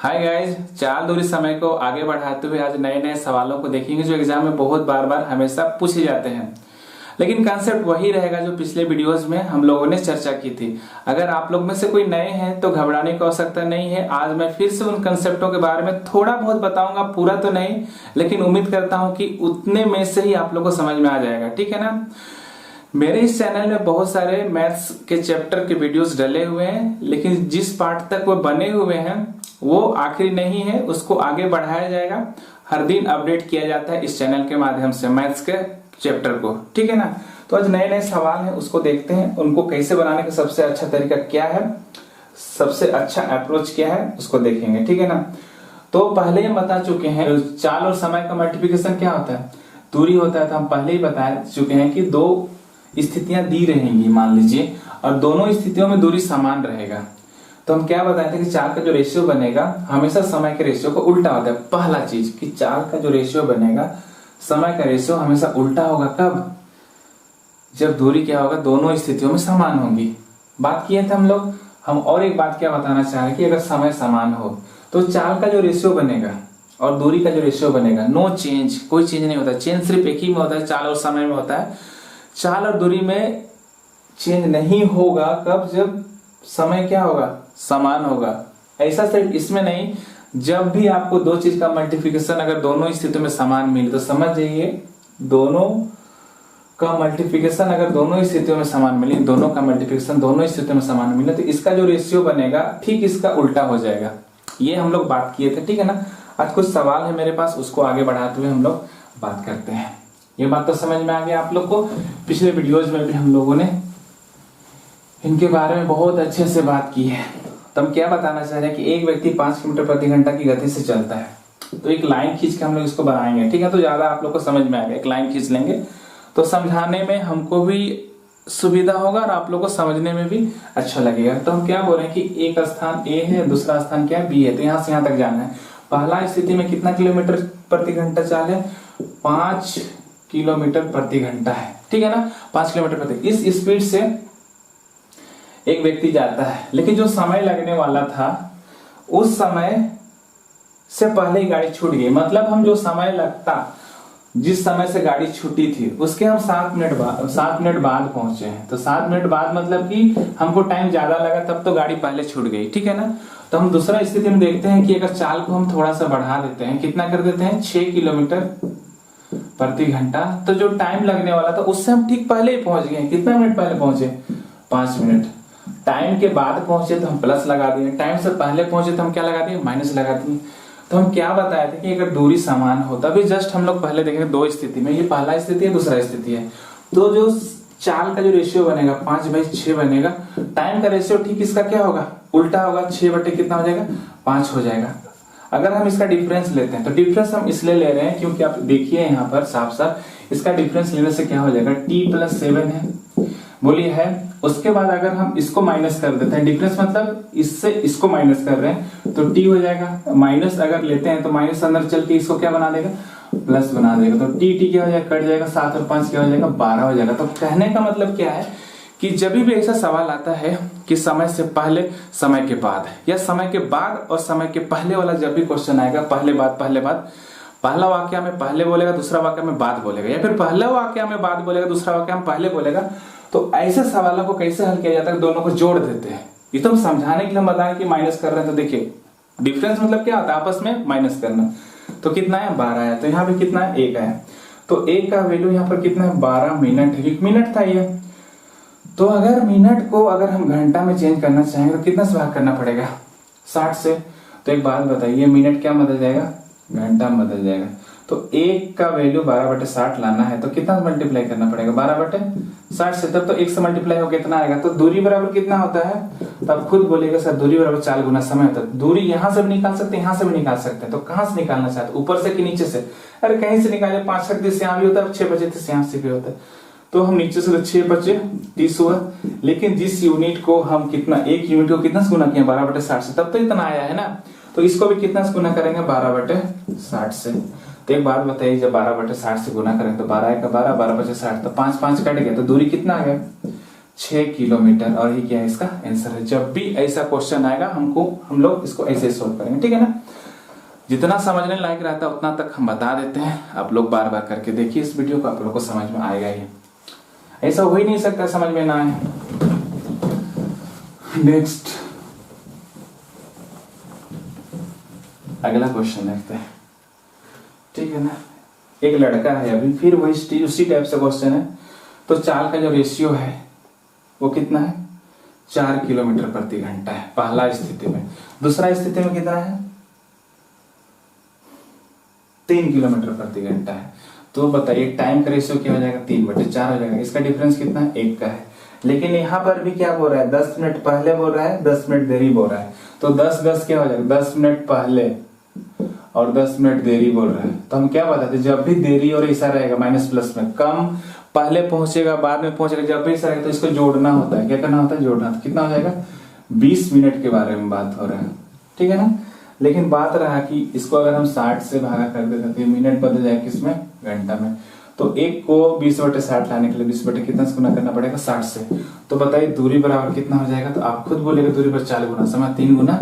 Hi guys, चाल दूरी समय को आगे बढ़ाते हुए आज नए नए सवालों को देखेंगे जो एग्जाम में बहुत बार बार हमेशा पूछे जाते हैं। लेकिन कंसेप्ट वही रहेगा जो पिछले वीडियोस में हम लोगों ने चर्चा की थी। अगर आप लोग में से कोई नए हैं तो घबराने की आवश्यकता नहीं है। आज मैं फिर से उन कंसेप्टों के बारे में थोड़ा बहुत बताऊंगा, पूरा तो नहीं, लेकिन उम्मीद करता हूं कि उतने में से ही आप लोग को समझ में आ जाएगा। ठीक है ना। मेरे इस चैनल में बहुत सारे मैथ्स के चैप्टर के वीडियोस डले हुए हैं, लेकिन जिस पार्ट तक वो बने हुए हैं वो आखिरी नहीं है, उसको आगे बढ़ाया जाएगा। हर दिन अपडेट किया जाता है इस चैनल के माध्यम से मैथ्स के चैप्टर को। ठीक है ना। तो आज नए नए सवाल हैं, उसको देखते हैं। उनको कैसे बनाने का सबसे अच्छा तरीका क्या है, सबसे अच्छा अप्रोच क्या है, उसको देखेंगे। ठीक है ना। तो पहले हम बता चुके हैं चाल और समय का मल्टीप्लिकेशन क्या होता है, दूरी होता है। तो हम पहले ही बता चुके हैं कि दो स्थितियां दी रहेंगी मान लीजिए, और दोनों स्थितियों में दूरी समान रहेगा। तो हम क्या बताए थे कि चाल का जो रेशियो बनेगा हमेशा समय के रेशियो को उल्टा होता है। पहला चीज कि चाल का जो रेशियो बनेगा समय का रेशियो हमेशा उल्टा होगा। कब? जब दूरी क्या होगा, दोनों स्थितियों में समान होंगी। बात किए थे हम लोग। हम और एक बात क्या बताना चाह रहे हैं कि अगर समय समान हो तो चाल का जो रेशियो बनेगा और दूरी का जो रेशियो बनेगा, नो चेंज, कोई चेंज नहीं होता। चेंज सिर्फ एक ही में होता है, चाल और समय में होता है। चाल और दूरी में चेंज नहीं होगा। कब? जब समय क्या होगा, समान होगा। ऐसा सिर्फ इसमें नहीं, जब भी आपको दो चीज का मल्टीप्लिकेशन अगर दोनों स्थितियों में समान मिले तो समझ जाइए दोनों का मल्टीप्लिकेशन अगर दोनों स्थितियों में समान मिले, दोनों का मल्टीप्लिकेशन दोनों स्थितियों में समान मिले तो इसका जो रेशियो बनेगा ठीक इसका उल्टा हो जाएगा। ये हम लोग बात किए थे। ठीक है ना। आज कुछ सवाल है मेरे पास, उसको आगे बढ़ाते हुए हम लोग बात करते हैं। ये बात तो समझ में आ गया आप लोग को। पिछले वीडियोज में भी हम लोगों ने इनके बारे में बहुत अच्छे से बात की है। तो हम क्या बताना चाह रहे हैं कि एक व्यक्ति 5 किलोमीटर प्रति घंटा की गति से चलता है। तो एक लाइन खींच के हम लोग इसको बनाएंगे। ठीक है। तो ज्यादा आप लोग को समझ में आएगा। एक लाइन खींच लेंगे तो समझाने में हमको भी सुविधा होगा और आप लोग को समझने में भी अच्छा लगेगा। तो हम क्या बोल रहे हैं कि एक स्थान ए है, दूसरा स्थान क्या है, बी है। तो यहाँ से यहाँ तक जाना है। पहला स्थिति में कितना किलोमीटर प्रति घंटा चाल है, 5 किलोमीटर प्रति घंटा है। ठीक है ना। 5 किलोमीटर प्रति, इस स्पीड से एक व्यक्ति जाता है। लेकिन जो समय लगने वाला था उस समय से पहले ही गाड़ी छूट गई। मतलब हम जो समय लगता, जिस समय से गाड़ी छूटी थी उसके हम 7 मिनट बाद पहुंचे हैं। तो 7 मिनट बाद मतलब कि हमको टाइम ज्यादा लगा, तब तो गाड़ी पहले छूट गई। ठीक है ना। तो हम दूसरा स्थिति में देखते हैं कि अगर चाल को हम थोड़ा सा बढ़ा देते हैं, कितना कर देते हैं, 6 किलोमीटर प्रति घंटा, तो जो टाइम लगने वाला था उससे हम ठीक पहले ही पहुंच गए। कितना मिनट पहले पहुंचे, 5 मिनट। टाइम के बाद पहुंचे तो हम प्लस लगा दिए, टाइम से पहले पहुंचे तो हम क्या लगा दिए, माइनस लगा दिए। तो हम क्या बताए थे कि अगर दूरी समान हो, तभी जस्ट हम लोग पहले देखेंगे दो स्थिति में, ये पहला स्थिति है, दूसरा स्थिति है। तो जो चाल का जो रेशियो बनेगा 5/6 बनेगा। टाइम का रेशियो ठीक इसका क्या होगा, उल्टा होगा। 6 बटे कितना हो जाएगा, 5 हो जाएगा। अगर हम इसका डिफरेंस लेते हैं तो डिफरेंस हम इसलिए ले रहे हैं क्योंकि आप देखिए यहाँ पर साफ साफ इसका डिफरेंस लेने से क्या हो जाएगा, t+7 है, बोलिए है। उसके बाद अगर हम इसको माइनस कर देते हैं, डिफरेंस मतलब इससे इसको माइनस कर रहे हैं तो t हो जाएगा। माइनस अगर लेते हैं तो माइनस अंदर चल के इसको क्या बना देगा, प्लस बना देगा। तो t क्या हो जाएगा, कट जाएगा। 7 और 5 क्या हो जाएगा, 12 हो जाएगा। तो कहने का मतलब क्या है कि जब भी ऐसा सवाल आता है कि समय से पहले समय के बाद, या समय के बाद और समय के पहले वाला जब भी क्वेश्चन आएगा, पहले बाद, पहला वाक्य में पहले बोलेगा, दूसरा वाक्य में बाद बोलेगा, या फिर पहला वाक्य में बाद बोलेगा, दूसरा वाक्य में पहले बोलेगा, तो ऐसे सवालों को कैसे हल किया जाता है, दोनों को जोड़ देते हैं। ये तो हम समझाने के लिए हम बताएं कि माइनस कर रहे हैं। तो देखिए डिफरेंस मतलब क्या होता है, आपस में माइनस करना। तो कितना है, 12 है। तो यहाँ पे कितना है, 1 है। तो 1 का वैल्यू यहाँ पर कितना है, 12 मिनट है। 1 मिनट था ये। तो अगर मिनट को अगर हम घंटा में चेंज करना चाहेंगे तो कितना से भाग करना पड़ेगा, 60 से। तो एक बात बताइए, मिनट क्या बदल जाएगा, घंटा में बदल जाएगा। तो 1 का वैल्यू 12/60 लाना है तो कितना मल्टीप्लाई करना पड़ेगा, 12/60 से। तब तो 1 से मल्टीप्लाई हो कितना आएगा। तो दूरी बराबर कितना होता है, तब खुद बोलेगा सर दूरी बराबर 4 गुना समय होता है। दूरी यहाँ से भी निकाल सकते हैं, यहाँ से भी निकाल सकते हैं। तो कहाँ से निकालना चाहते, ऊपर से कि नीचे से? अरे कहीं से निकाले, 5 से यहाँ भी होता है, 6/30 यहाँ से भी होता है। तो हम नीचे से 6/30 हुआ। लेकिन जिस यूनिट को हम कितना, 1 यूनिट को कितना गुना किया, 12/60 से, तब तो इतना आया है ना। तो इसको भी कितना से गुना करेंगे, 12/60 से। तो एक बात बताइए, जब 12/60 से गुना करेंगे तो 12 का 12, 12/60, तो 5 5 कट गया। तो दूरी कितना आ गया, 6 किलोमीटर। और ये क्या है इसका आंसर है। जब भी ऐसा क्वेश्चन आएगा हम लोग इसको ऐसे सोल्व करेंगे, ठीक है ना। जितना समझने लायक रहता है उतना तक हम बता देते हैं। आप लोग बार बार करके देखिए इस वीडियो को, आप लोग को समझ में आएगा ही। ऐसा हो ही नहीं सकता समझ में ना आए। नेक्स्ट अगला क्वेश्चन देखते हैं, ठीक है ना। एक लड़का है, अभी फिर वही उसी टाइप से क्वेश्चन है। तो चाल का जो रेशियो है वो कितना है, 4 किलोमीटर प्रति घंटा है पहला स्थिति में। दूसरा स्थिति में कितना है, 3 किलोमीटर प्रति घंटा है। तो बताइए टाइम का रेशियो क्या हो जाएगा, 3/4 हो जाएगा। इसका डिफरेंस कितना है, 1 का है। लेकिन यहाँ पर भी क्या बोल रहा है, 10 मिनट पहले बोल रहा है, 10 मिनट देरी बोल रहा है। तो 10 क्या हो जाएगा, 10 मिनट पहले और 10 मिनट देरी बोल रहा है। तो हम क्या बताते, जब भी देरी और ऐसा रहेगा माइनस प्लस में, कम पहले पहुंचेगा बाद में पहुंचेगा, जब भी ऐसा रहेगा तो इसको जोड़ना होता है। क्या करना होता है, जोड़ना। तो कितना हो जाएगा, 20 मिनट के बारे में बात हो रहा है, ठीक है ना। लेकिन बात रहा कि इसको अगर हम 60 से भागा कर देते तो मिनट बदल जाए किसमें, घंटा में। तो एक को 20/60 लाने के लिए 20 बटे कितना से गुना करना पड़ेगा, 60 से। तो बताइए दूरी बराबर कितना हो जाएगा। तो आप खुद बोलेगा दूरी पर 4 गुना, समय 3 गुना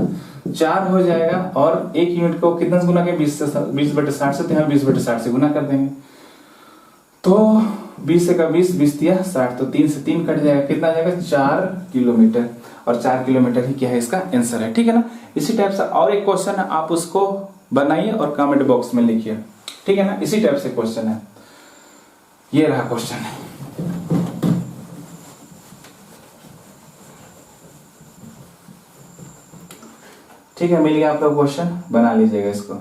4 हो जाएगा। और 1 यूनिट को कितना से गुना के, 20/60 से। तो यहाँ 20/60 से गुना कर देंगे। तो 20 से का 20, 20 दिया 60। तो 3 से 3 कट जाएगा, कितना आ जाएगा, 4 किलोमीटर। और 4 किलोमीटर ही क्या है इसका आंसर है, ठीक है ना। इसी टाइप से और एक क्वेश्चन है, आप उसको बनाइए और कमेंट बॉक्स में लिखिए, ठीक है ना। इसी टाइप से क्वेश्चन है, ये रहा क्वेश्चन है। ठीक है, मिल गया आप लोग क्वेश्चन, बना लीजिएगा इसको।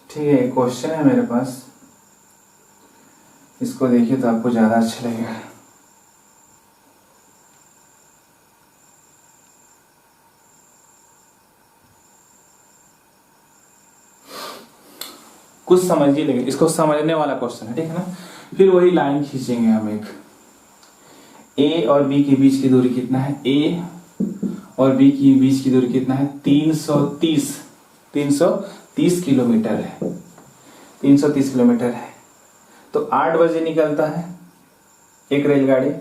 ठीक है, एक क्वेश्चन है मेरे पास, इसको देखिए तो आपको ज्यादा अच्छा लगेगा। कुछ समझिए, लेकिन इसको समझने वाला क्वेश्चन है, ठीक है ना। फिर वही लाइन खींचेंगे हम एक, ए और बी के बीच की दूरी कितना है, ए और बी के बीच की दूरी कितना है, 330 किलोमीटर है, 330 किलोमीटर है। तो 8 बजे निकलता है एक रेलगाड़ी,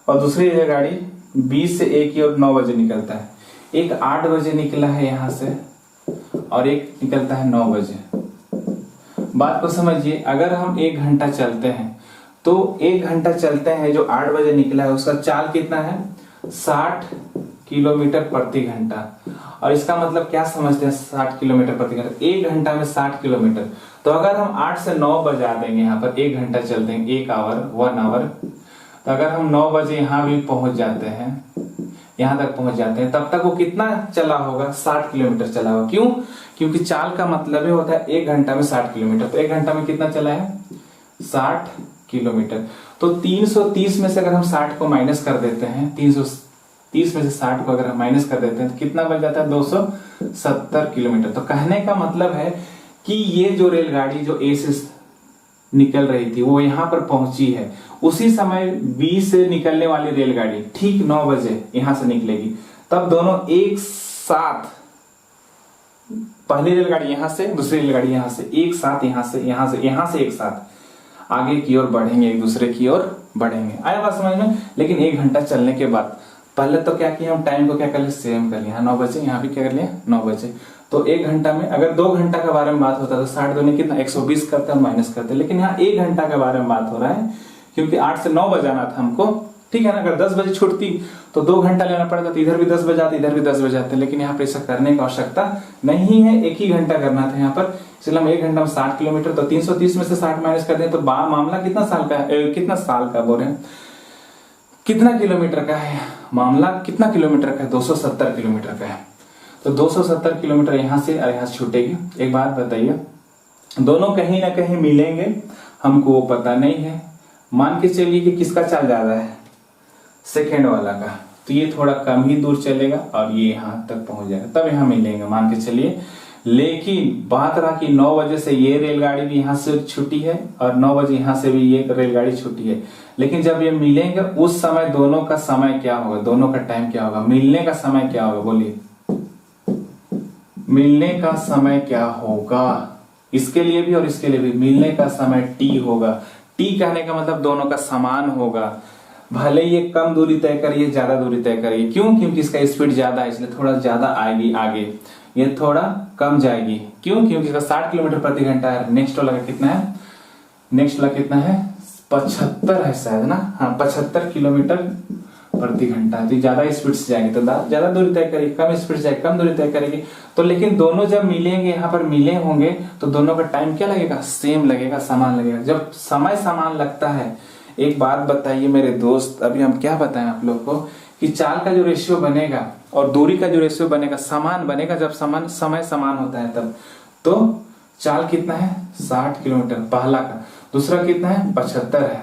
और दूसरी रेलगाड़ी 20 से 1 की और 9 बजे निकलता है। एक 8 बजे निकला है यहां से, और एक निकलता है 9 बजे। बात को समझिए, अगर हम 1 घंटा चलते हैं तो 1 घंटा चलते हैं, जो 8 बजे निकला है उसका चाल कितना है, 60 किलोमीटर प्रति घंटा। और इसका मतलब क्या समझते हैं, 60 किलोमीटर प्रति घंटा, 1 घंटा में 60 किलोमीटर। तो अगर हम 8 से 9 बजा देंगे, यहाँ पर 1 घंटा चलते हैं, 1 आवर, तो अगर हम 9 बजे यहाँ भी पहुंच जाते हैं, यहाँ तक पहुंच जाते हैं, तब तक वो कितना चला होगा, 60 किलोमीटर चला होगा। क्यों, क्योंकि चाल का मतलब ही होता है 1 घंटा में 60 किलोमीटर। तो 1 घंटा में कितना चला है, 60 किलोमीटर। तो 330 में से अगर हम 60 को माइनस कर देते हैं, 330 में से 60 को अगर हम माइनस कर देते हैं तो कितना बच जाता है, 270 किलोमीटर। तो कहने का मतलब है कि ये जो रेलगाड़ी जो ए से निकल रही थी वो यहाँ पर पहुंची है, उसी समय बी से निकलने वाली रेलगाड़ी ठीक 9 बजे यहां से निकलेगी। तब दोनों एक साथ, पहली रेलगाड़ी यहां से, दूसरी रेलगाड़ी यहां से, एक साथ यहां से एक साथ आगे की ओर बढ़ेंगे, एक दूसरे की ओर बढ़ेंगे। आया बात समझ में। लेकिन 1 घंटा चलने के बाद पहले तो क्या किया हम, टाइम को क्या कर लिया, सेम कर लिया। 9 बजे, यहाँ भी क्या कर लिया, 9 बजे। तो 1 घंटा में अगर 2 घंटा के बारे में बात होता तो 60 दूनी कितना, 120 करते हैं, माइनस करते। लेकिन यहाँ 1 घंटा के बारे में बात हो रहा है, क्योंकि 8 से 9 बजाना था हमको, ठीक है ना। अगर 10 बजे छूटती तो 2 घंटा लेना पड़ता, तो इधर भी 10 बजाते, इधर भी 10 बजाते। लेकिन यहाँ पे ऐसा करने की आवश्यकता नहीं है, 1 ही घंटा करना था यहाँ पर, इसलिए हम 1 घंटा में 60 किलोमीटर। तो 330 में से 60 माइनस कर दें तो मामला कितना साल का है, कितना साल का बोल रहे हैं, कितना किलोमीटर का है मामला, कितना किलोमीटर का है, 270 किलोमीटर का है। तो 270 किलोमीटर यहां से और यहां से छूटेगी। एक बात बताइए, दोनों कहीं ना कहीं मिलेंगे, हमको वो पता नहीं है। मान के चलिए कि किसका चाल ज्यादा है, सेकेंड वाला का, तो ये थोड़ा कम ही दूर चलेगा और ये यहां तक पहुंच जाएगा, तब यहां मिलेंगे। मान के चलिए लेकिन बात रहा कि 9 बजे से ये रेलगाड़ी भी यहाँ से छुट्टी है और 9 बजे यहाँ से भी ये रेलगाड़ी छुट्टी है। लेकिन जब ये मिलेंगे उस समय दोनों का समय क्या होगा, दोनों का टाइम क्या होगा, मिलने का समय क्या होगा, बोलिए मिलने का समय क्या होगा। इसके लिए भी और इसके लिए भी मिलने का समय टी होगा। टी कहने का मतलब दोनों का समान होगा। भले ये कम दूरी तय करिए, ज्यादा दूरी तय करिए, क्यों? क्योंकि इसका स्पीड ज्यादा है इसलिए थोड़ा ज्यादा आएगी आगे, ये थोड़ा कम जाएगी। क्यों? क्योंकि इसका 60 किलोमीटर प्रति घंटा है। नेक्स्ट वाला कितना है? नेक्स्ट वाला कितना है? 75 है शायद ना, हाँ 75 किलोमीटर प्रति घंटा। तो ज्यादा स्पीड से जाएंगे तो ज्यादा दूरी तय करेगी, कम स्पीड से कम दूरी तय करेगी। तो लेकिन दोनों जब मिलेंगे, यहाँ पर मिले होंगे तो दोनों का टाइम क्या लगेगा? सेम लगेगा, समान लगेगा। जब समय समान लगता है, एक बात बताइए मेरे दोस्त, अभी हम क्या बताएं आप लोग को कि चाल का जो रेशियो बनेगा और दूरी का जो रेशियो बनेगा समान बनेगा जब समय समान होता है तब। तो चाल कितना है? 60 किलोमीटर पहला का, दूसरा कितना है? 75 है।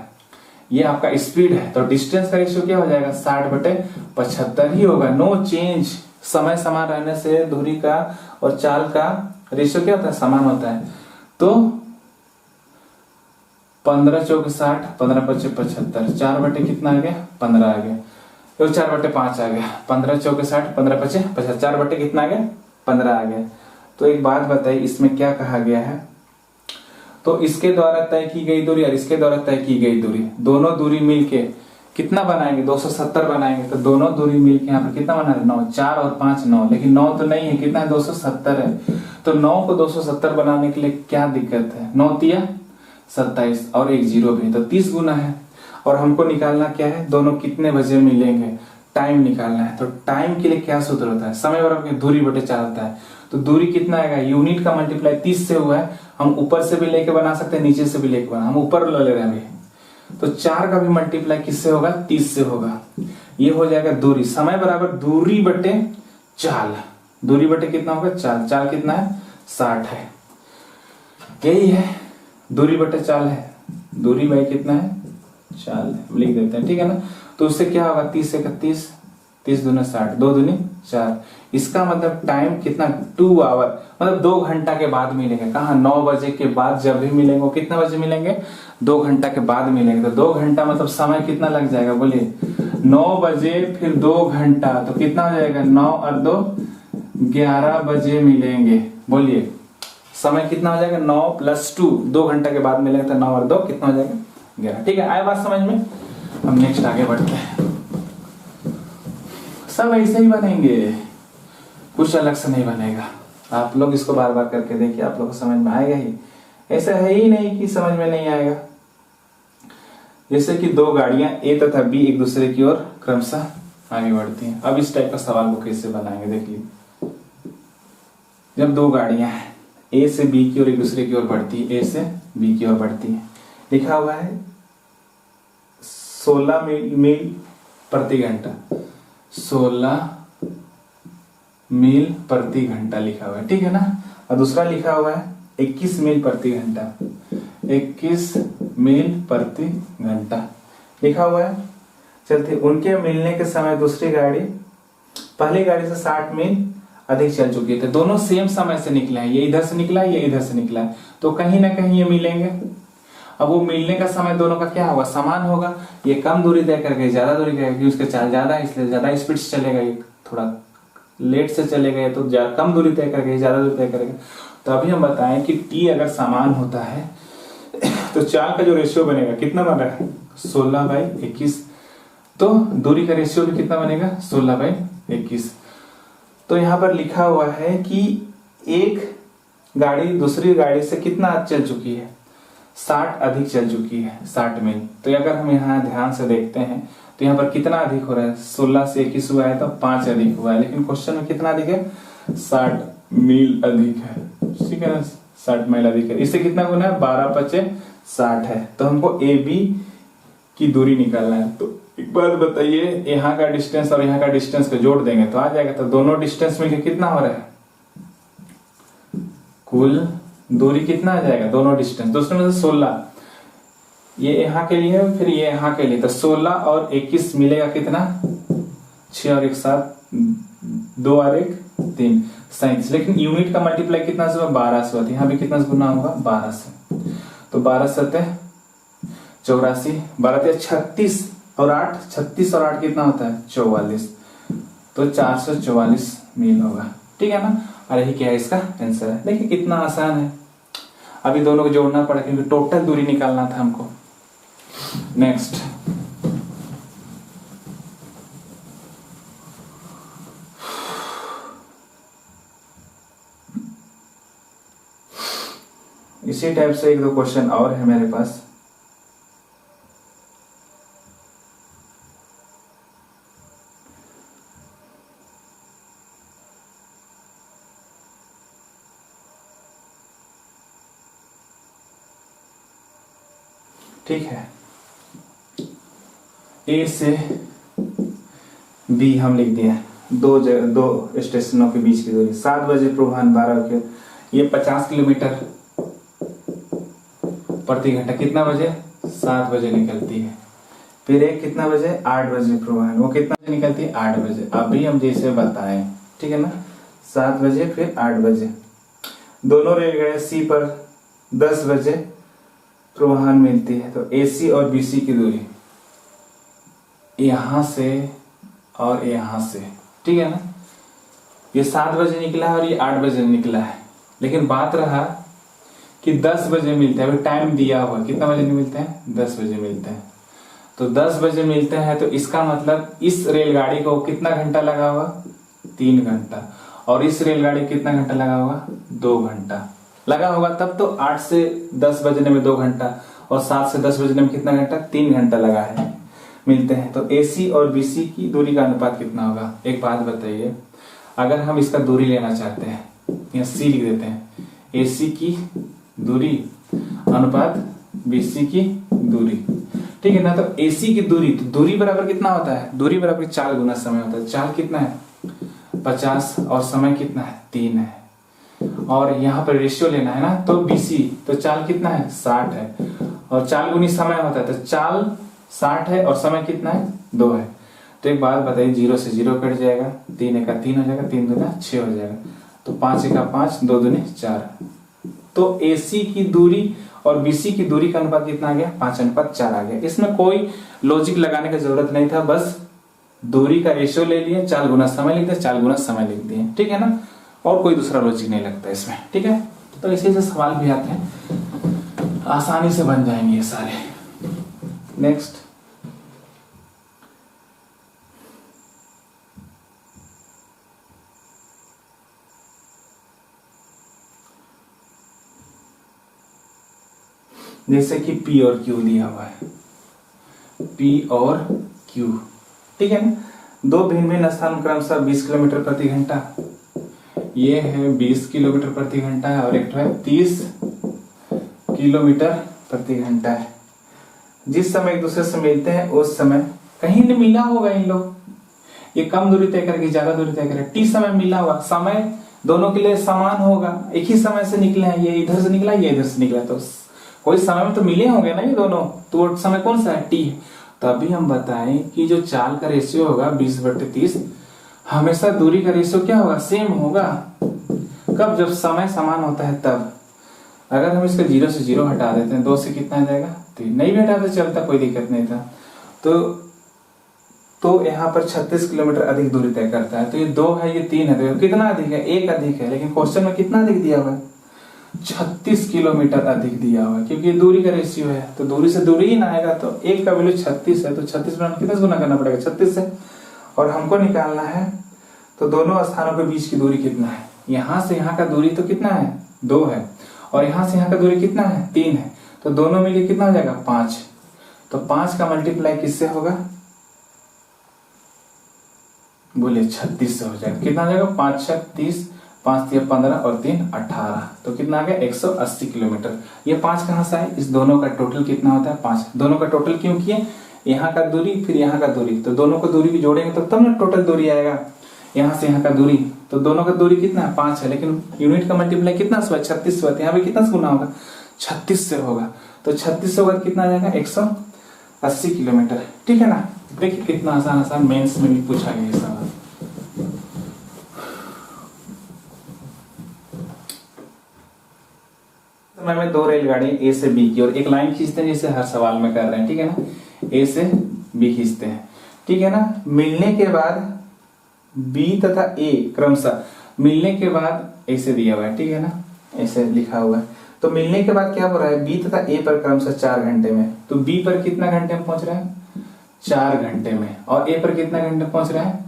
ये आपका स्पीड है तो डिस्टेंस का रेशियो क्या हो जाएगा? 60/75 ही होगा, नो चेंज। समय समान रहने से दूरी का और चाल का रेशियो क्या होता है? समान होता है। तो 15 चौक 60, 15 पच्चे 75, 4 बटे कितना आ गया? 15 आ गया। तो 4/5 आ गया। 15 चौक 60, 15 पच्चे 50, 4 बटे कितना आ गया? 15 आ गया। तो एक बात बताइए, इसमें क्या कहा गया है? तो इसके द्वारा तय की गई दूरी और इसके द्वारा तय की गई दूरी, दोनों दूरी मिलके कितना बनाएंगे? 270 बनाएंगे। तो दोनों दूरी मिलके यहाँ पर कितना बना रहे? 9, 4 और 5 9, लेकिन 9 तो नहीं है, कितना है? 270 है। तो 9 को 270 बनाने के लिए क्या दिक्कत है? 9 तिया 27 और एक 0 भी, तो 30 गुना है। और हमको निकालना क्या है? दोनों कितने बजे मिलेंगे, टाइम निकालना है। तो टाइम के लिए क्या सूत्र होता है? समय बराबर दूरी बटे 4 होता है। तो दूरी कितना आएगा? यूनिट का मल्टीप्लाई 30 से हुआ है। हम ऊपर से भी लेके बना सकते हैं, नीचे से भी लेके बना, हम ऊपर ले रहे हैं। तो 4 का भी मल्टीप्लाई किससे होगा? 30 से होगा। ये हो जाएगा दूरी। समय बराबर दूरी बटे चाल। दूरी बटे कितना होगा? चाल। चाल कितना है? 60 है। यही है, दूरी बटे चाल है। दूरी बाई कितना है? चाल है, लिख देते हैं, ठीक है ना। तो उससे क्या होगा? 30 31, 30 दूनी 60, 2 दूनी 4। इसका मतलब टाइम कितना? 2 आवर, मतलब 2 घंटा के बाद मिलेंगे। कहा? 9 बजे के बाद जब भी मिलेंगे, वो कितना बजे मिलेंगे? 2 घंटा के बाद मिलेंगे। तो 2 घंटा मतलब समय कितना लग जाएगा? बोलिए 9 बजे फिर 2 घंटा, तो कितना हो जाएगा? 9 और 2 11 बजे मिलेंगे। बोलिए समय कितना हो जाएगा? 9 + 2, 2 घंटा के बाद मिलेंगे। तो 9 और 2 कितना हो जाएगा? 11। ठीक है, आए बात समझ में? हम नेक्स्ट आगे बढ़ते हैं। सब ऐसे ही बनेंगे, कुछ अलग से नहीं बनेगा। आप लोग इसको बार बार करके देखिए, आप लोग को समझ में आएगा ही। ऐसा है ही नहीं कि समझ में नहीं आएगा। जैसे कि 2 गाड़ियां A तथा B एक दूसरे की ओर क्रमशः आगे बढ़ती हैं। अब इस टाइप का सवाल को कैसे बनाएंगे देखिए। जब 2 गाड़ियां हैं A से B की ओर एक दूसरे की ओर बढ़ती है, A से B की ओर बढ़ती है, लिखा हुआ है 16 मील प्रति घंटा, 16 मील प्रति घंटा लिखा हुआ है, ठीक है ना। और दूसरा लिखा हुआ है 21 मील प्रति घंटा, 21 मील प्रति घंटा लिखा हुआ है। चलते उनके मिलने के समय दूसरी गाड़ी पहली गाड़ी से 60 मील अधिक चल चुकी थे। दोनों सेम समय से निकले हैं, ये इधर से निकला है, ये इधर से निकला है, तो कहीं ना कहीं ये मिलेंगे। अब वो मिलने का समय दोनों का क्या होगा? समान होगा। ये कम दूरी तय करके ज्यादा दूरी करेगा, उसके चाल ज्यादा है इसलिए ज्यादा स्पीड से चलेगा, ये थोड़ा लेट से चलेगा, तो कम दूरी तय करके ज्यादा दूरी तय करेगा। तो अभी हम बताएं कि टी अगर समान होता है तो चाल का जो रेशियो बनेगा कितना बन रहा है? 16/21। तो दूरी का रेशियो भी कितना बनेगा? 16/21। तो यहाँ पर लिखा हुआ है कि एक गाड़ी दूसरी गाड़ी से कितना चल चुकी है? 60 अधिक चल चुकी है, 60 मील। तो अगर हम यहाँ ध्यान से देखते हैं तो यहाँ पर कितना अधिक हो रहा है? 16 से 21 हुआ है तो 5 अधिक हुआ है, लेकिन क्वेश्चन में कितना अधिक है? 60 मील अधिक है, ठीक है ना, 60 मील अधिक है। इससे कितना गुना है? 12×5 = 60 है। तो हमको ए बी की दूरी निकालना है। तो एक बात बताइए, यहाँ का डिस्टेंस और यहाँ का डिस्टेंस को जोड़ देंगे तो आ जाएगा। तो दोनों डिस्टेंस मिलकर कितना हो रहा है? कुल दूरी कितना आ जाएगा? दोनों डिस्टेंस दूसरे में से 16, ये यहाँ के लिए फिर ये यहाँ के लिए, तो 16 और 21 मिलेगा कितना? 6 और 1 7, 2 और 1 3 37, लेकिन यूनिट का मल्टीप्लाई कितना से हुआ 12 से हुआ, यहाँ भी कितना से गुना होगा 12 से। तो 12 सतह 84, 12 36 और 8, 36 और 8 कितना होता है 44, तो 444 मील होगा। ठीक है ना, और यही क्या है इसका आंसर है। देखिए कितना आसान है, अभी दोनों को जोड़ना पड़ा क्योंकि टोटल दूरी निकालना था हमको। नेक्स्ट, इसी टाइप से 1-2 क्वेश्चन और है मेरे पास। ठीक है, ए से बी हम लिख दिया, दो स्टेशनों के बीच की दूरी 7 बजे पूर्वाह्न 12 के, ये 50 किलोमीटर प्रति घंटा कितना बजे 7 बजे निकलती है। फिर एक कितना बजे 8 बजे पूर्वाह्न, वो कितना बजे निकलती है 8 बजे। अभी हम जैसे बताएं, ठीक है ना, 7 बजे फिर 8 बजे। दोनों रेलगाड़ियां सी पर 10 बजे पूर्वाह्न मिलती है। तो एसी और बीसी की दूरी यहां से और यहां से, ठीक है ना, ये 7 बजे निकला है और ये 8 बजे निकला है, लेकिन बात रहा कि 10 बजे मिलते हैं। अभी टाइम दिया हुआ, कितना बजे नहीं मिलते हैं 10 बजे मिलते हैं। तो 10 बजे मिलते हैं, तो इसका मतलब इस रेलगाड़ी को कितना घंटा लगा होगा 3 घंटा, और इस रेलगाड़ी कितना घंटा लगा होगा 2 घंटा लगा होगा। तब तो 8 से 10 बजने में 2 घंटा और 7 से 10 बजने में कितना घंटा 3 घंटा लगा है, मिलते हैं। तो एसी और बीसी की दूरी का अनुपात कितना होगा। एक बात बताइए, अगर हम इसका दूरी लेना चाहते हैं, यहाँ सी लिख देते हैं, एसी की दूरी अनुपात बीसी की दूरी, ठीक है ना। तो एसी की दूरी, तो दूरी बराबर कितना होता है, दूरी बराबर 4 गुना समय होता है। 4 कितना है 50 और समय कितना है 3 है, और यहाँ पर रेशियो लेना है ना, तो बीसी, तो चाल कितना है 60 है, और 4 गुनी समय होता है, तो चाल 60 है और समय कितना है 2 है। तो एक बात बताइए, 0 से 0 कट जाएगा, 3 एका 3 हो जाएगा, 3 दूना 6 हो जाएगा, तो 5 एका 5, 2 दूनी 4। तो एसी की दूरी और बीसी की दूरी का अनुपात कितना आ गया 5:4 आ गया। इसमें कोई लॉजिक लगाने की जरूरत नहीं था, बस दूरी का रेशियो ले लिए, 4 गुना समय लिख दिया, 4 गुना समय लिख दिए, ठीक है ना, और कोई दूसरा लॉजिक नहीं लगता इसमें, ठीक है। तो इसी से सवाल भी आते हैं, आसानी से बन जाएंगे ये सारे। नेक्स्ट, जैसे कि P और Q दिया हुआ है, P और Q, ठीक है ना। दो भिन्न भिन्न स्थान क्रमशः 20 किलोमीटर प्रति घंटा, ये है 20 किलोमीटर प्रति घंटा है, और एक है 30 किलोमीटर प्रति घंटा है। जिस समय एक दूसरे से मिलते हैं उस समय कहीं नहीं मिला होगा इन लोग, ये कम दूरी तय करेगी, ज्यादा दूरी तय करेगी। टी समय मिला हुआ, समय दोनों के लिए समान होगा, एक ही समय से निकले हैं, ये इधर से निकला, ये इधर से निकला, तो कोई समय में तो मिले होंगे ना ये दोनों, तो समय कौन सा है टी। तभी हम बताएं कि जो चाल का रेशियो होगा 20/30, हमेशा दूरी का रेशियो क्या होगा सेम होगा। कब, जब समय समान होता है तब। अगर हम इसका 0 से 0 हटा देते हैं, 2 से कितना आ जाएगा 3, नहीं भी हटाते चलता, कोई दिक्कत नहीं था। तो यहाँ पर 36 किलोमीटर अधिक दूरी तय करता है। तो ये 2 है, ये 3 है, तो कितना अधिक है 1 अधिक है, लेकिन क्वेश्चन में कितना अधिक दिया हुआ है 36 किलोमीटर अधिक दिया हुआ है, क्योंकि ये दूरी का रेशियो है, तो दूरी से दूरी ही ना आएगा। तो 1 का वैल्यू 36 है, तो 36 में कितना गुना करना पड़ेगा 36 से, और हमको निकालना है तो दोनों स्थानों के बीच की दूरी कितना है। यहाँ से यहाँ का दूरी तो कितना है 2 है, और यहाँ से यहाँ का दूरी कितना है 3 है, तो दोनों मिले कितना हो जाएगा 5। तो 5 का मल्टीप्लाई किससे होगा, बोलिए 36 से हो जाएगा। कितना हो जाएगा 5 6 30, 5 3 15 और 3 18, तो कितना आ गया 180 किलोमीटर। ये 5 कहां से आए, इस दोनों का टोटल कितना होता है 5। दोनों का टोटल क्यों किए, यहाँ का दूरी फिर यहाँ का दूरी, तो दोनों को दूरी भी जोड़ेंगे तो तब ना टोटल दूरी आएगा। यहाँ से यहाँ का दूरी, तो दोनों का दूरी कितना है 5 है, लेकिन यूनिट का मल्टीप्लाई कितना से 36 से, यहाँ पे कितना से गुना होगा 36 से होगा। तो 36 से होगा कितना आ जाएगा 180 किलोमीटर, ठीक है ना। देखिए कितना आसान आसान मेंस में भी पूछा गया सवाल। समय में दो रेलगाड़ी ए से बी की और एक लाइन खींचते हैं, जैसे हर सवाल में कर रहे हैं, ठीक है ना, ए से बी खींचते हैं, ठीक है ना। मिलने के बाद बी तथा ए क्रमशः मिलने के बाद ऐसे दिया हुआ है, ठीक है ना, ऐसे लिखा हुआ है। तो मिलने के बाद क्या हो रहा है, बी तथा ए पर क्रमशः 4 घंटे में, तो बी पर कितना घंटे में पहुंच रहा है, 4 घंटे में, और ए पर कितना घंटे में पहुंच रहा है,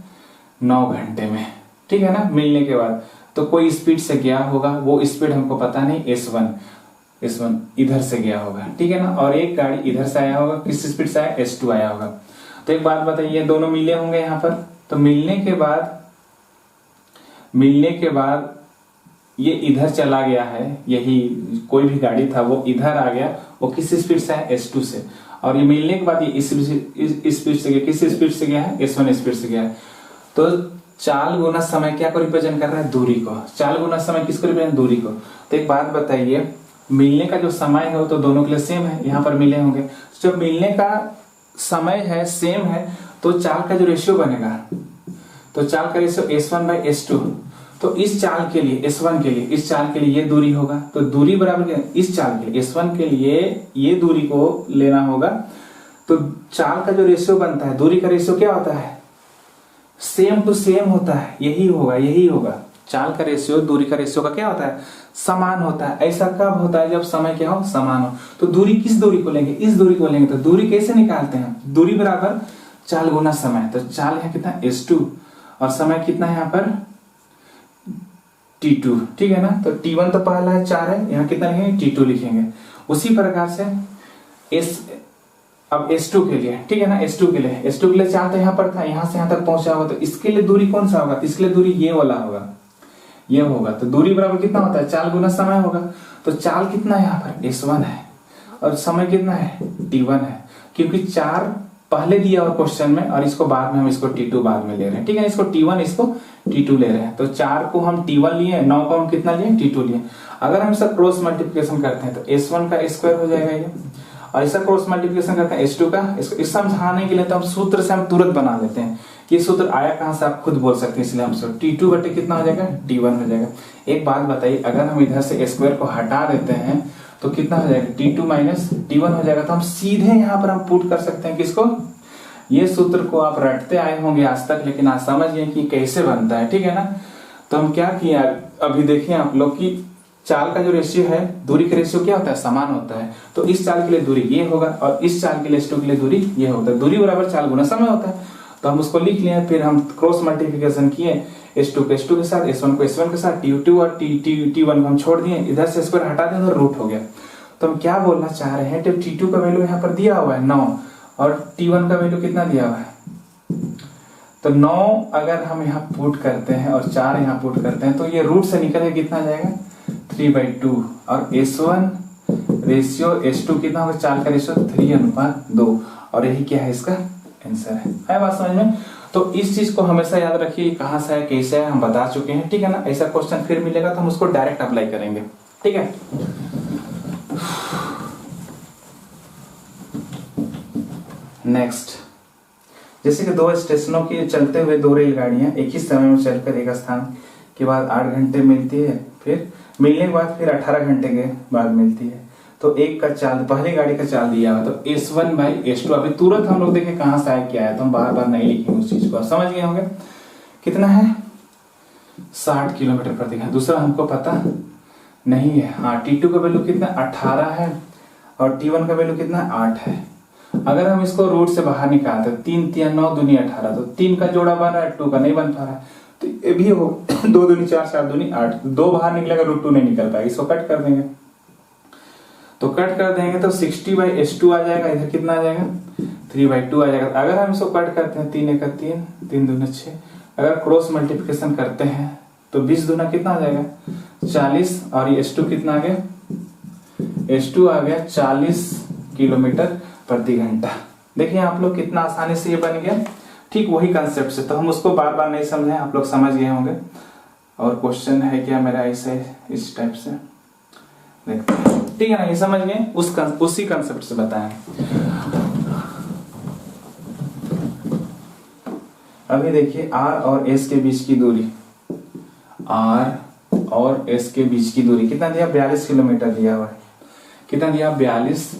9 घंटे में, ठीक है ना, मिलने के बाद। तो कोई स्पीड से गया होगा, वो स्पीड हमको पता नहीं, S1 इधर से गया होगा, ठीक है ना, और एक गाड़ी इधर से आया होगा, किस स्पीड से आया, S2 आया होगा। तो एक बात बताइए, दोनों मिले होंगे यहाँ पर, तो मिलने के बाद ये इधर चला गया है, यही कोई भी गाड़ी था वो इधर आ गया, वो किस स्पीड से है, S2 से, और ये मिलने के बाद ये इस स्पीड से गया, किस स्पीड से गया है, S1 स्पीड से गया है। तो चाल गुना समय क्या को रिप्रेजेंट कर रहा है, दूरी को। चाल गुना समय किसको रिप्रेजेंट, दूरी को। तो एक बात बताइए, मिलने का जो समय है वो तो दोनों के लिए सेम है, यहाँ पर मिले होंगे, जब मिलने का समय है सेम है तो चाल का जो रेशियो बनेगा, तो चाल का रेशियो S1/S2, तो इस चाल के लिए S1 के लिए, इस चाल के लिए ये दूरी होगा, तो दूरी बराबर क्या, इस चाल के लिए S1 के लिए ये दूरी को लेना होगा। तो चाल का जो रेशियो बनता है, दूरी का रेशियो क्या होता है, सेम टू सेम होता है, यही होगा। चाल का रेशियो दूरी का रेशियो का क्या होता है, समान होता है। ऐसा कब होता है, जब समय क्या हो, समान हो। तो दूरी किस दूरी को लेंगे, इस दूरी को लेंगे। तो दूरी कैसे निकालते हैं, दूरी बराबर चाल गुना समय। तो चाल है कितना, S2, और समय कितना है यहाँ पर, T2, ठीक है ना। तो T1 तो पहला है 4 है, यहाँ कितना लिखेंगे, T2 लिखेंगे। उसी प्रकार से अब S2 के लिए, ठीक है ना, S2 के लिए चाल तो यहाँ पर था, यहाँ से यहाँ तक पहुंचा होगा, तो इसके लिए दूरी कौन सा होगा, इसके लिए दूरी ये वाला होगा, ये होगा। तो दूरी बराबर कितना होता है, चाल गुना समय होगा। तो चाल कितना है यहाँ पर, S1 है, और समय कितना है, T1 है, क्योंकि 4 पहले दिया हुआ क्वेश्चन में, और इसको बाद में हम इसको T2 बाद में ले रहे हैं, ठीक है, इसको T1 इसको T2 ले रहे हैं। तो 4 को हम T1 लिए, 9 को हम कितना लिए, T2 लिए। अगर हम इसका क्रॉस मल्टीप्लिकेशन करते हैं तो S1 का स्क्वायर हो जाएगा ये, और इसका क्रॉस मल्टीप्लिकेशन करते हैं S2 का। इसको समझाने के लिए तो हम सूत्र से हम तुरंत बना लेते हैं, ये सूत्र आया कहां से आप खुद बोल सकते हैं, इसलिए हम T2 बटे कितना हो जाएगा, T1 हो जाएगा। एक बात बताइए, अगर हम इधर से स्क्वायर को हटा देते हैं तो कितना हो जाएगा, T2 माइनस T1 हो जाएगा। तो हम सीधे यहाँ पर हम पुट कर सकते हैं किसको, ये सूत्र को आप रटते आए होंगे आज तक, लेकिन आज समझ गए कि कैसे बनता है, ठीक है ना। तो हम क्या किया, अभी देखिए आप लोग की चाल का जो रेशियो है, दूरी का रेशियो क्या होता है, समान होता है। तो इस चाल के लिए दूरी ये होगा, और इस चाल के लिए S2 के लिए दूरी ये होता है। दूरी बराबर चाल गुना समय होता है, तो हम उसको लिख लिए। फिर हम क्रॉस मल्टीप्लिकेशन किए, S2 को S2 के साथ, S1 को S1 के साथ, T2 और T1 को हम छोड़ दिए, इधर से स्क्वायर हटा दें तो रूट हो गया। तो हम क्या बोलना चाह रहे हैं, जब T2 का वैल्यू यहाँ पर दिया हुआ है 9, और T1 का वैल्यू कितना दिया हुआ है, तो 9 अगर हम यहाँ पुट करते हैं और 4 यहाँ पुट करते हैं, तो ये रूट से निकल के कितना जाएगा, 3/2, और S1 रेशियो S2 कितना होगा, चाल का रेशियो 3:2, और यही क्या है, इसका आंसर है बात समझ में। तो इस चीज को हमेशा याद रखिए, कहां से है कैसे है हम बता चुके हैं, ठीक है ना। ऐसा क्वेश्चन फिर मिलेगा तो हम उसको डायरेक्ट अप्लाई करेंगे, ठीक है। नेक्स्ट, जैसे कि 2 स्टेशनों की चलते हुए 2 रेलगाड़ियां एक ही समय में चलकर एक स्थान के बाद 8 घंटे मिलती है, फिर मिलने के बाद फिर 18 घंटे के बाद मिलती है। तो एक का चाल, पहली गाड़ी का चाल दिया हुआ, तो S1/S2। अभी तुरंत हम लोग देखें कहां से आया क्या है, तो हम बार बार नहीं लिखेंगे उस चीज को, समझ गए होंगे। कितना है, 60 किलोमीटर प्रति घंटा। दूसरा हमको पता नहीं है, हाँ, T2 का वैल्यू कितना 18 है, और T1 का वैल्यू कितना 8 है। अगर हम इसको रूट से बाहर निकालते, 3 3 9 दूनी 18, तो 3 का जोड़ा बन रहा है, 2 का नहीं बन पा रहा है, तो ये भी हो 2 दूनी 4 4 दूनी 8, 2 बाहर निकलेगा, √2 नहीं निकल पाएगा, इसको कट कर देंगे। तो कट कर देंगे तो 60/S2 आ जाएगा, इधर कितना आ जाएगा, 3/2 आ जाएगा। अगर हम इसको कट करते हैं, 3 1 3, 3 दूनी 6, अगर क्रॉस मल्टीप्लिकेशन करते हैं तो 20 दूना कितना आ जाएगा, 40, और ये S2 कितना आ गया, S2 आ गया 40 किलोमीटर प्रति घंटा। देखिए आप लोग कितना आसानी से ये बन गया, ठीक वही कंसेप्ट से। तो हम उसको बार बार नहीं समझे, आप लोग समझ गए होंगे। और क्वेश्चन है क्या मेरा ऐसे इस टाइप से देखते हैं, ठीक है ना, ये समझ गए, उसी कंसेप्ट से बताएं। अभी देखिए R और S के बीच की दूरी, R और S के बीच की दूरी कितना दिया, 42 किलोमीटर दिया हुआ है। कितना दिया, 42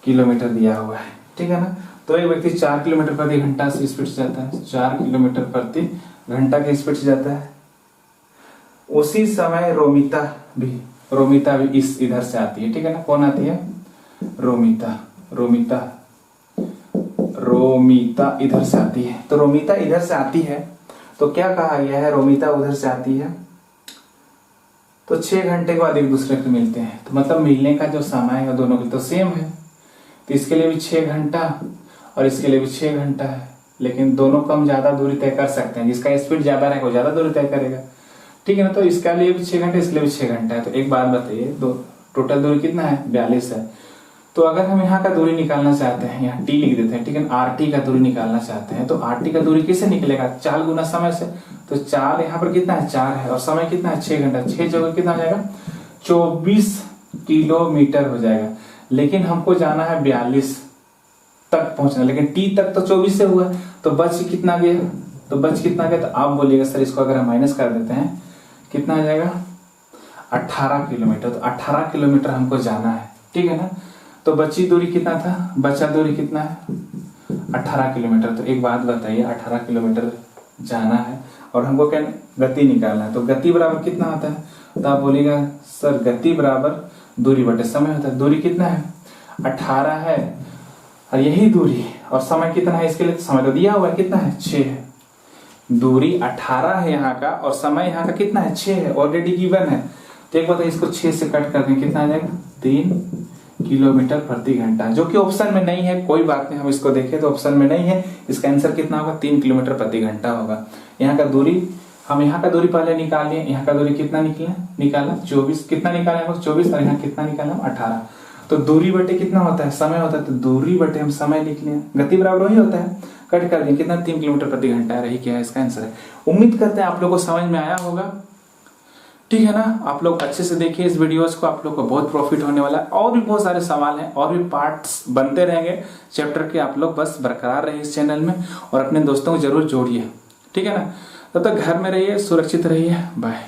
किलोमीटर दिया हुआ है, ठीक है ना। तो एक व्यक्ति 4 किलोमीटर प्रति घंटा से स्पीड से जाता है, 4 किलोमीटर प्रति घंटा के स्पीड से जाता है। उसी समय रोमिता भी इस इधर से आती है, ठीक है ना। कौन आती है, रोमिता इधर से आती है। तो रोमिता इधर से आती है तो क्या कहा गया है, रोमिता उधर से आती है तो 6 घंटे के बाद एक दूसरे को मिलते हैं। तो मतलब मिलने का जो समय है दोनों के तो सेम है। तो इसके लिए भी 6 घंटा और इसके लिए भी 6 घंटा है, लेकिन दोनों को हम ज्यादा दूरी तय कर सकते हैं। जिसका स्पीड ज्यादा रहेगा वो ज्यादा दूरी तय करेगा, ठीक है ना। तो इसके लिए भी 6 घंटे, इसके लिए भी 6 घंटा है। तो एक बात बताइए, दो टोटल दूरी कितना है, 42 है। तो अगर हम यहाँ का दूरी निकालना चाहते हैं, यहाँ टी लिख देते हैं, ठीक है। RT का दूरी निकालना चाहते हैं तो RT का दूरी किससे निकलेगा, 4 गुना समय से। तो 4 यहाँ पर कितना है, 4 है और समय कितना है, 6 घंटा। 6 जगह कितना हो जाएगा, 24 किलोमीटर हो जाएगा। लेकिन हमको जाना है 42 तक पहुंचना, लेकिन टी तक तो 24 से हुआ है। तो बच कितना गया, तो आप बोलिएगा सर इसको अगर हम माइनस कर देते हैं कितना आ जाएगा, 18 किलोमीटर। तो 18 किलोमीटर हमको जाना है, ठीक है ना। तो बची दूरी कितना था, बचा दूरी कितना है, 18 किलोमीटर। तो एक बात बताइए, 18 किलोमीटर जाना है और हमको क्या गति निकालना है। तो गति बराबर कितना होता है, तो आप बोलिएगा सर गति बराबर दूरी बटे समय होता है। दूरी कितना है, 18 है और यही दूरी और समय कितना है, इसके लिए समय तो दिया हुआ है, कितना है, 6 है। दूरी 18 है यहाँ का और समय यहाँ का कितना है, 6 है, ऑलरेडी गिवन है। तो एक बात, इसको 6 से कट कर दें कितना आ जाएगा, 3 किलोमीटर प्रति घंटा, जो कि ऑप्शन में नहीं है। कोई बात नहीं, हम इसको देखें तो ऑप्शन में नहीं है। इसका आंसर कितना होगा, 3 किलोमीटर प्रति घंटा होगा। यहाँ का दूरी, हम यहाँ का दूरी पहले निकाल लिए। यहाँ का दूरी कितना निकाला 24, कितना निकाला हम लोग 24 और यहाँ कितना निकाला 18। तो दूरी बटे कितना होता है, समय होता है। तो दूरी बटे हम समय लिख लिया, गति बराबर वही होता है, कट कर दें कितना, 3 किलोमीटर प्रति घंटा है। रही क्या है इसका आंसर है। उम्मीद करते हैं आप लोगों को समझ में आया होगा, ठीक है ना। आप लोग अच्छे से देखिए इस वीडियोस को, आप लोग को बहुत प्रॉफिट होने वाला है। और भी बहुत सारे सवाल हैं और भी पार्ट्स बनते रहेंगे चैप्टर के। आप लोग बस बरकरार रहिए इस चैनल में और अपने दोस्तों को जरूर जोड़िए, ठीक है ना। तब तक घर में रहिए, सुरक्षित रहिए, बाय।